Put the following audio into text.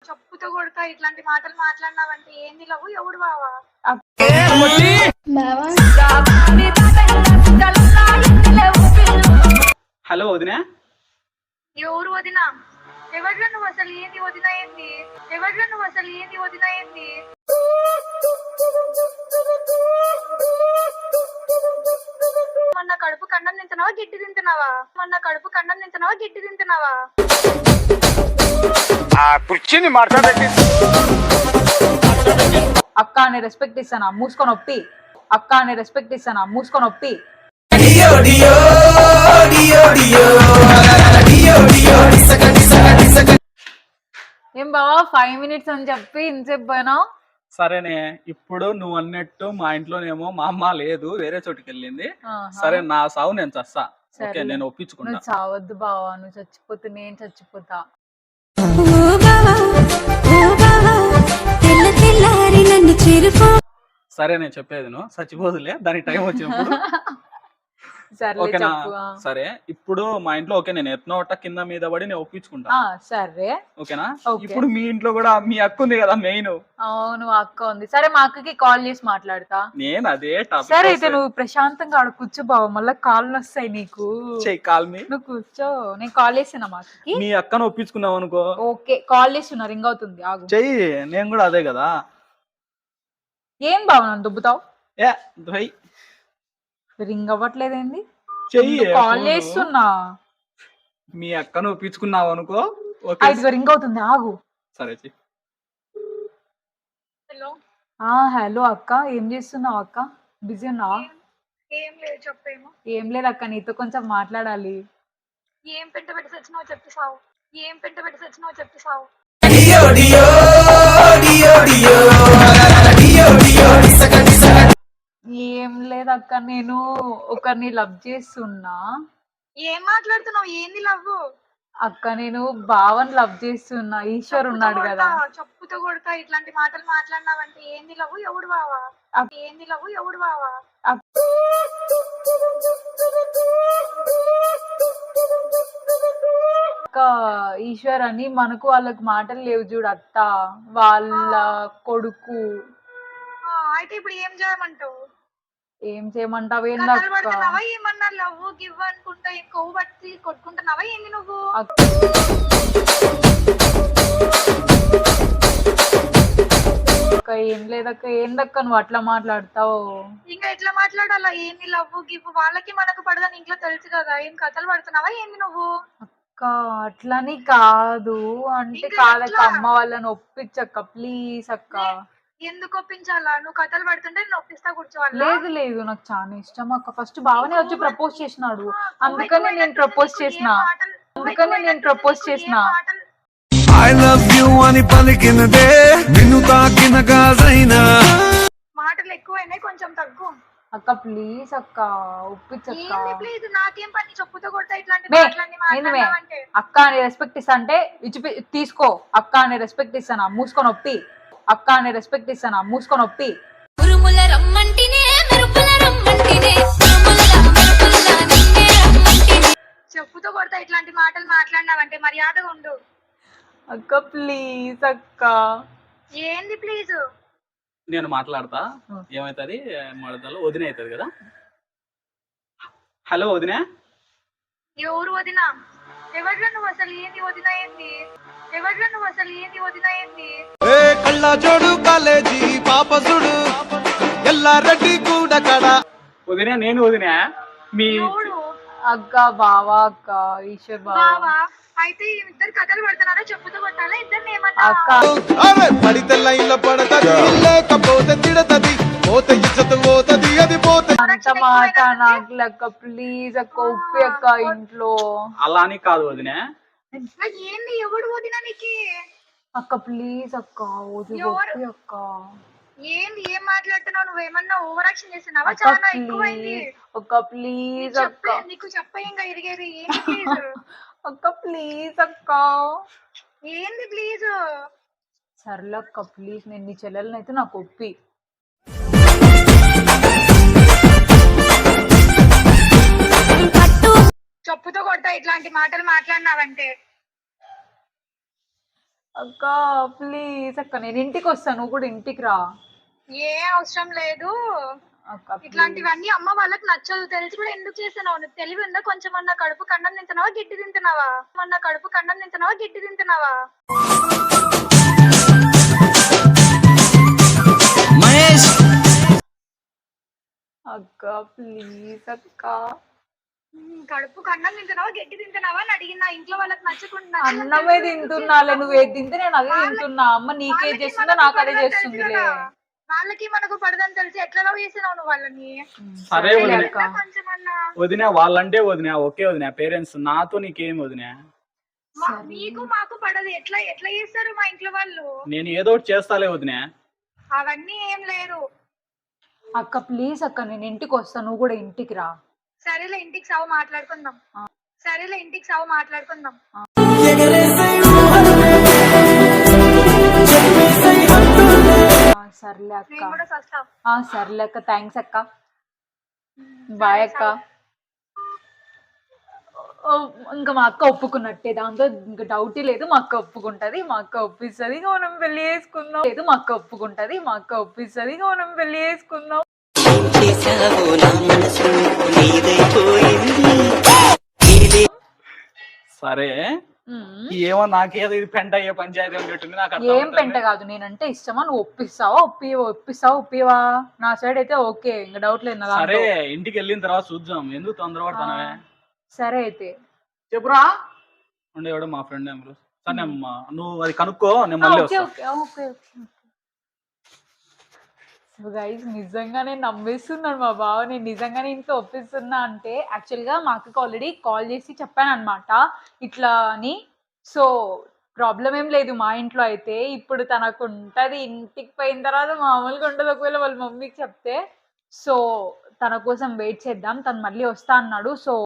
చెప్పుతో కొడతా ఇట్లాంటి మాటలు మాట్లాడినావంటే ఏంది లవ్వు ఎవడు బావా హలో వదినా ఎవరు వదినా ఎవరు నువ్వు అసలు ఏంది వదినా ఏంది ఎవరు నువ్వు అసలు ఏంది వదినా ఏంది మొన్న కడుపు కండం తింటున్నావా గిడ్డి తింటున్నావా మొన్న కడుపు కండం తింటున్నావా గిడ్డి తింటున్నావా కూర్చుని మాట్లాడండి. అక్క అని రెస్పెక్ట్ ఇస్తానా మూసుకొని ఒప్పి అక్క అని రెస్పెక్ట్ ఇస్తానా మూసుకొని ఒప్పి ఏం బావా 5 minutes అని చెప్పి ఇంతసేపు పోయినా సరేనే ఇప్పుడు నువ్వు అన్నట్టు మా ఇంట్లోనేమో మా అమ్మ లేదు వేరే చోటుకి వెళ్ళింది. సరే నా సావు నేను చస్తా. ఓకే నేను ఒప్పించుకుంటా. నువ్వు చావద్దు బావా నువ్వు చచ్చిపోతే నేను చచ్చిపోతా. సరే నేను చెప్పేది నువ్వు చచ్చిపోదులే దానికి టైం వచ్చినప్పుడు. సర్లే ఓకేనా చెప్పు. సరే ఇప్పుడు మా ఇంట్లో ఓకే నేను ఎత్నోట కింద మీద పడి నేను ఒప్పించుకుంటా. సరే ఓకేనా ఓకే. ఇప్పుడు మీ ఇంట్లో కూడా మీ అక్క ఉంది కదా మెయిన్. అవును అక్క ఉంది. సరే మా అక్కకి కాల్ చేసి మాట్లాడతా. నేను అదే టాపిక్. సరే అయితే నువ్వు ప్రశాంతంగా ఆడ కూర్చో బావ మళ్ళీ కాళ్ళు వస్తాయి నీకు. చెయ్యి కాల్ మీ. నువ్వు కూర్చో నేను కాల్ చేస్తున్నా మా అక్కకి. మీ అక్కను ఒప్పించుకున్నావు అనుకో. ఓకే కాల్ చేస్తున్నా రింగ్ అవుతుంది ఆగు. చెయ్యి నేను కూడా అదే కదా. ఏం బావ నన్ను దుబ్బుతావు ఏ దొయ్ రింగ్ అవ్వట్లేదేంది చెయ్యి కాల్ చేస్తున్నా. మీ అక్కను ఒప్పించుకున్నావు అనుకో. ఓకే ఐదుగా రింగ్ అవుతుంది ఆగు. సరే చెయ్యి. హలో హలో అక్క ఏం చేస్తున్నావు అక్క బిజీ ఉన్నావా? ఏం లేదు చెప్పేమో ఏం లేదు అక్క నీతో కొంచెం మాట్లాడాలి. ఏం పెంట పెట్టి సచ్చినావు చెప్పి సావు ఏం పెంట పెట్టి సచ్చినావు చెప్పి సావు ఏం లేదు అక్క నేను ఒకరిని లవ్ చేస్తున్నా. ఏం మాట్లాడుతున్నావు ఏంది లవ్వు అక్క నేను బావని లవ్ చేస్తున్నా. ఈశ్వర్ ఉన్నాడు కదా చెప్పుతో కొడతా ఇట్లాంటి మాటలు మాట్లాడినావంటే ఏంది లవ్వు ఎవడు బావా ఏంది లవ్వు ఎవడు బావా అక్క ఈశ్వర్ అని మనకు వాళ్ళకి మాటలు లేవు చూడు అత్త వాళ్ళ కొడుకు. అయితే ఇప్పుడు ఏం చేయమంటావు ఏం చేయమంటావు కథలు ఏందక్క? పడుతున్నావా ఏమన్నా లవ్వు గివ్ అనుకుంటా కొవ్వు పట్టి కొట్టుకుంటున్నావా ఏంది నువ్వు అక్క ఏం లేదక్క ఏందక్క నువ్వు అట్లా మాట్లాడతావు? ఇంకా ఎట్లా మాట్లాడాలా ఏంది లవ్వు గివ్వు వాళ్ళకి మనకు పడదని ఇంట్లో తెలుసు కదా ఏం కథలు పడుతున్నావా ఏంది నువ్వు అక్క అట్లని కాదు అంటే ఇంకా కాదక్క ఎట్లా? అమ్మ వాళ్ళని ఒప్పించక్క ప్లీజ్ అక్క. ఎందుకు ఒప్పించాలా నువ్వు కథలు పడుతుంటే నేను ఒప్పిస్తా కూర్చోవాలా లేదు లేదు నాకు చాలా ఇష్టం అక్క. ఫస్ట్ బావనే వచ్చి ప్రపోజ్ చేసినాడు అందుకని నేను ప్రపోజ్ చేసిన I love you అని పలికినదే నిన్ను తాకిన గాజైనా మాటలు ఎక్కువైనాయి కొంచెం తగ్గు అక్క ప్లీజ్ అక్క ఒప్పించక్క. ఏంది ప్లీజ్ నాకేం పని చెప్పుతో కొడతా ఇట్లాంటి మే, మాటలన్నీ ఏంది మే? మాట్లాడావంటే అక్క అని రెస్పెక్ట్ ఇస్తా అంటే తీసుకో అక్క అని రెస్పెక్ట్ ఇస్తానా మూసుకొని ఒప్పి అక్క అని రెస్పెక్ట్ ఇస్తానా మూసుకొని ఒప్పి. ఉరుముల రమ్మంటినే మెరుపుల రమ్మంటినే చెప్పుతో కొడతా ఇట్లాంటి మాటలు మాట్లాడినావంటే మర్యాదగా ఉండు అక్క ప్లీజ్ అక్క. ఏంది ప్లీజ్ నేను మాట్లాడతా. ఏమైతుంది మడతలో వదిన అవుతుంది కదా. హలో వదినా ఎవరు వదినా ఎవరు నువ్వు అసలు ఏంది వదినా ఏంది ఎవరు నువ్వు అసలు ఏంది వదినా ఏంది ఏ కళ్ళ జోడు కాలేజీ పాపసుడు ఎల్లారెడ్డి కూడా కడ వదినా నేను వదినా మీ ఎవడు అక్క బావా అక్క ఈశ్వర్ బావా. బావా అయితే ఇద్దరు కథలు పడుతున్నారా చెప్పుతో కొట్టాలా ఇద్దరిని ఏమన్నా అక్క అరే పడితే లైన్లో పడతది లేకపోతే తిడతది పోతే ఇజ్జత్ పోతది అది పోతే అంత మాట నాకు లెక్క ప్లీజ్ అక్క ఒప్పి అక్క ఇంట్లో. అలా అని కాదు వదినా. ఏంది ఎవడు వదినా నీకి అక్క ప్లీజ్ అక్క ఒప్పి అక్క. ఏంది ఏం మాట్లాడుతున్నావు నువ్వేమన్నా ఓవర్ యాక్షన్ చేస్తున్నావా అక్క చాలా ఎక్కువైంది ప్లీజ్ అక్క ప్లీజ్ అక్క నీకు చెప్పే ఇంకా ఇరిగేది ఏంది ప్లీజ్ అక్క ప్లీజ్ అక్క. ఏంది ప్లీజ్ సర్లే అక్క ప్లీజ్ నేను నీ చెల్లెలని అయితే నాకు ఒప్పి. చెప్పుతో కొడతా ఇట్లాంటి మాటలు మాట్లాడినావంటే అక్క ప్లీజ్ అక్క, నేను ఇంటికి వస్తాను, నువ్వు కూడా ఇంటికి రా ఏ అవసరం లేదు. అక్క. ఇట్లాంటివన్నీ అమ్మ వాళ్ళకి నచ్చదు. తెలిసి కూడా ఎందుకు చేస్తున్నావు? నీకు తెలివి ఉందా కొంచెం? అన్న కడుపు కండం తింటున్నావా, గిట్టి తింటున్నావా? కడుపు కండం తింటున్నావా, గిట్టి తింటున్నావా? అక్క ప్లీజ్ అక్క. కడుపు కండం తింటున్నావా, గట్టి తింటున్నావా అని అడిగిన. ఇంట్లో వాళ్ళకి నచ్చకుండా అన్నమే తింటున్నాలే, నువ్వు ఏది తింటే నేను అదే తింటున్నా. అమ్మ నీకే చేస్తుందో నాకు అదే చేస్తుందిలే. వాళ్ళకి మనకు పడదని తెలిసి ఎట్లా లవ్ చేసినావు నువ్వు వాళ్ళని? సరే వదిన, కొంచెమన్నా వదిన వాళ్ళంటే వదిన ఓకే వదిన, పేరెంట్స్ నాతో నీకేం వదిన? మీకు మాకు పడదు. ఎట్లా ఎట్లా చేస్తారు మా ఇంట్లో వాళ్ళు? నేను ఏదో ఒకటి చేస్తాలే వదిన. అవన్నీ ఏం లేదు. అక్క ప్లీజ్ అక్క, నేను ఇంటికి వస్తాను, నువ్వు కూడా ఇంటికి రా. సరేలే ఇంటికి సావు మాట్లాడుకుందాం. సరేలే ఇంటికి సావు మాట్లాడుకుందాం. సర్లే అక్క. నేను కూడా సస్తా. సర్లే అక్క, థ్యాంక్స్ అక్క, బాయ్ అక్క. ఇంకా మా అక్క ఒప్పుకున్నట్టే, దాంతో ఇంకా డౌటే లేదు. మా అక్క ఒప్పుకుంటది, మా అక్క ఒప్పిస్తుంది, ఇక మనం పెళ్లి చేసుకుందాం. లేదు మా అక్క ఒప్పుకుంటది, మా అక్క ఒప్పిస్తుంది, ఇక మనం పెళ్లి చేసుకుందాం. సరే ఏమో నాకేదో ఇది పెంట అయ్యే పంచాయతీ ఉన్నట్టుంది నాకు. ఏం పెంట కాదు, నేనంటే ఇష్టమా, నువ్వు ఒప్పిస్తావా ఒప్పివా? నా సైడ్ అయితే ఓకే, ఇంకా డౌట్ లేదు నా సరే దాంట్లో. ఇంటికి వెళ్ళిన తర్వాత చూద్దాం, ఎందుకు తొందరపడతానవే? సరే అయితే చెప్పురా. ఉండేవాడు మా ఫ్రెండ్ నెంబర్. సరే అమ్మా, నువ్వు అది కనుక్కో, నేను మళ్ళీ ఓకే వస్తా. Okay okay. సో గైస్, నిజంగానే నమ్మేస్తున్నాడు మా బావ, నేను నిజంగానే ఇంట్లో ఒప్పిస్తున్నా అంటే. యాక్చువల్గా మా అక్కకి ఆల్రెడీ కాల్ చేసి చెప్పాను అనమాట ఇట్లా అని. సో ప్రాబ్లం ఏం లేదు మా ఇంట్లో అయితే. ఇప్పుడు తనకు ఉంటుంది, ఇంటికి పోయిన తర్వాత మామూలుగా ఉంటుంది ఒకవేళ వాళ్ళ మమ్మీకి చెప్తే. సో తన కోసం వెయిట్ చేద్దాం, తను మళ్ళీ వస్తా అన్నాడు. సో